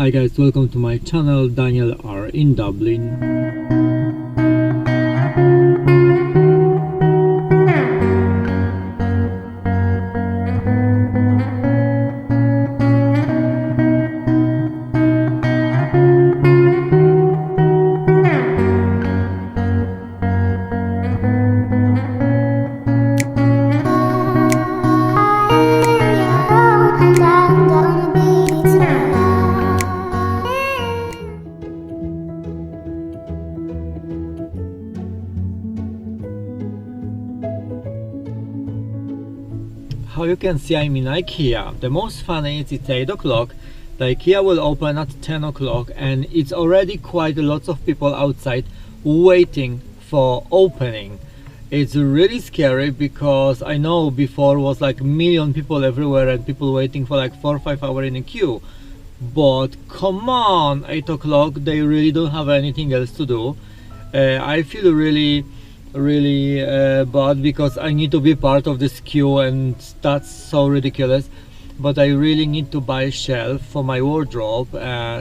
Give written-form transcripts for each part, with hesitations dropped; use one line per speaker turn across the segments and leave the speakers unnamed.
Hi guys, welcome to my channel. Daniel are in Dublin. How you can see, I'm in Ikea. The most funny is it's 8 o'clock. The Ikea will open at 10 o'clock and it's already quite a lot of people outside waiting for opening. It's really scary because I know before was like a million people everywhere and people waiting for like 4 or 5 hours in a queue. But come on, 8 o'clock, they really don't have anything else to do. I feel really bad because I need to be part of this queue and that's so ridiculous. But I really need to buy a shelf for my wardrobe,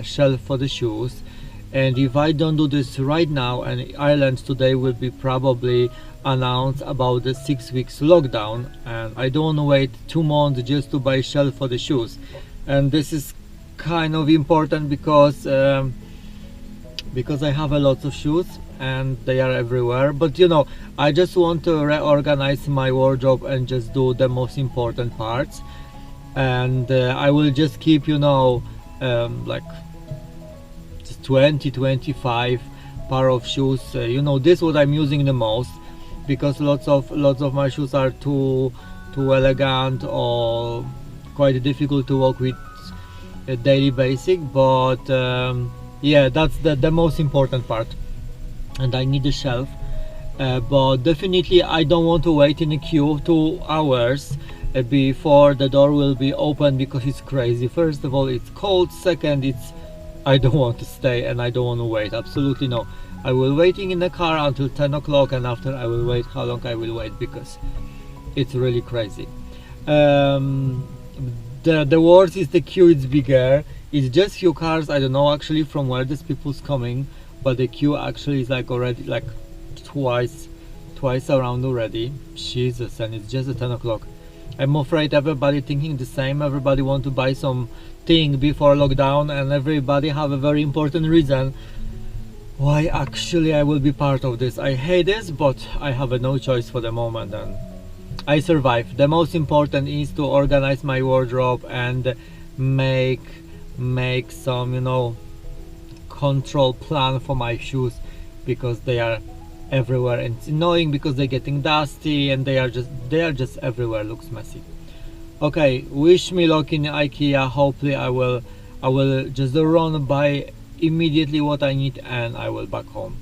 shelf for the shoes, and if I don't do this right now, and Ireland today will be probably announced about the 6 weeks lockdown, and I don't want to wait 2 months just to buy a shelf for the shoes. And this is kind of important because I have a lot of shoes and they are everywhere, but you know, I just want to reorganize my wardrobe and just do the most important parts, and I will just keep, you know, like just 20-25 pair of shoes. You know, this is what I'm using the most because lots of my shoes are too elegant or quite difficult to work with a daily basic, but yeah, that's the most important part. And I need a shelf, but definitely I don't want to wait in a queue 2 hours before the door will be open because it's crazy. First of all, it's cold. Second, I don't want to stay and I don't want to wait. Absolutely no. I will waiting in the car until 10 o'clock and after I will wait how long I will wait because it's really crazy. The worst is the queue is bigger. It's just few cars. I don't know actually from where these people's coming, but the queue actually is like already like twice around already. Jesus, and it's just at 10 o'clock. I'm afraid everybody thinking the same. Everybody want to buy some thing before lockdown and everybody have a very important reason why actually I will be part of this. I hate this, but I have no choice for the moment and I survive. The most important is to organize my wardrobe and make some, you know, control plan for my shoes because they are everywhere and it's annoying because they're getting dusty and they are just everywhere. Looks messy. Okay, wish me luck in Ikea. Hopefully I will just run by immediately what I need and I will back home.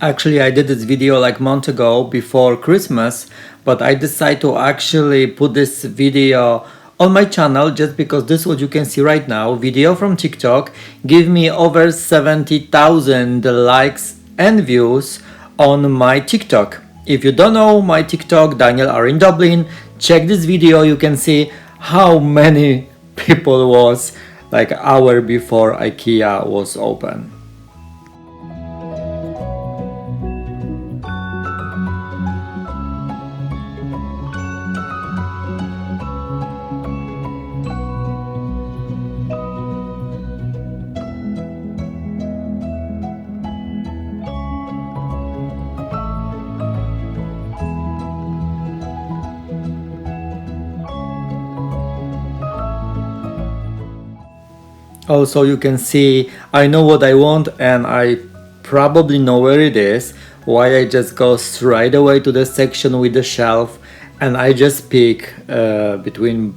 Actually, I did this video like a month ago before Christmas, but I decided to actually put this video on my channel just because this is what you can see right now. Video from TikTok give me over 70,000 likes and views on my TikTok. If you don't know my TikTok, Daniel are in Dublin, check this video. You can see how many people was like hour before Ikea was open. Also, you can see I know what I want and I probably know where it is. Why I just go straight away to the section with the shelf and I just pick between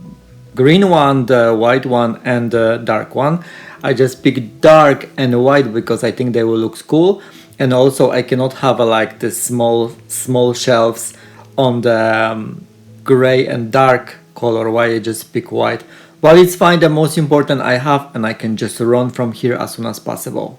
green one, the white one and the dark one. I just pick dark and white because I think they will look cool, and also I cannot have like the small shelves on the gray and dark color. Why I just pick white. Well, it's fine, the most important I have and I can just run from here as soon as possible.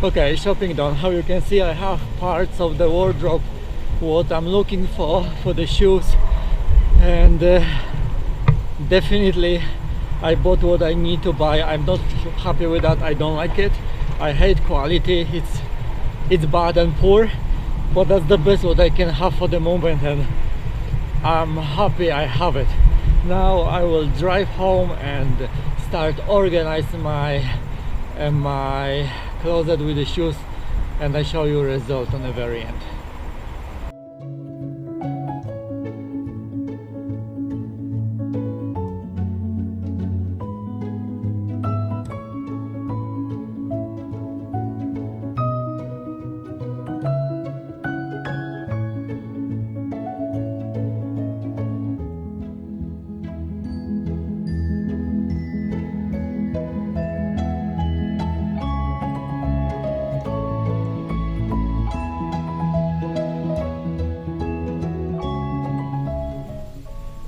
Okay, shopping done. How you can see, I have parts of the wardrobe what I'm looking for the shoes, and definitely I bought what I need to buy. I'm not happy with that. I don't like it. I hate quality. It's bad and poor, but that's the best what I can have for the moment, and I'm happy I have it. Now I will drive home and start organizing my closet with the shoes, and I show you result on the very end.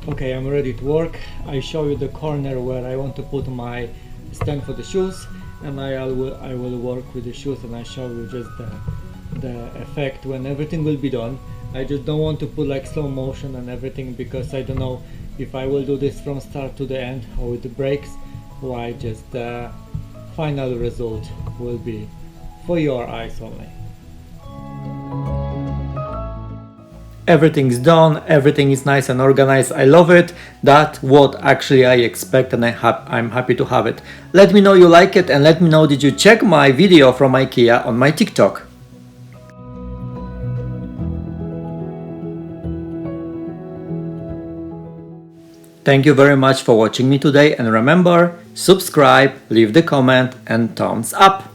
Okay, I'm ready to work. I show you the corner where I want to put my stand for the shoes, and I will work with the shoes, and I show you just the effect when everything will be done. I just don't want to put like slow motion and everything, because I don't know if I will do this from start to the end or with the breaks, or I just the final result will be for your eyes only. Everything's done, everything is nice and organized. I love it. That's what actually I expect, and I'm happy to have it. Let me know you like it, and let me know did you check my video from Ikea on my TikTok. Thank you very much for watching me today, and remember, subscribe, leave the comment and thumbs up.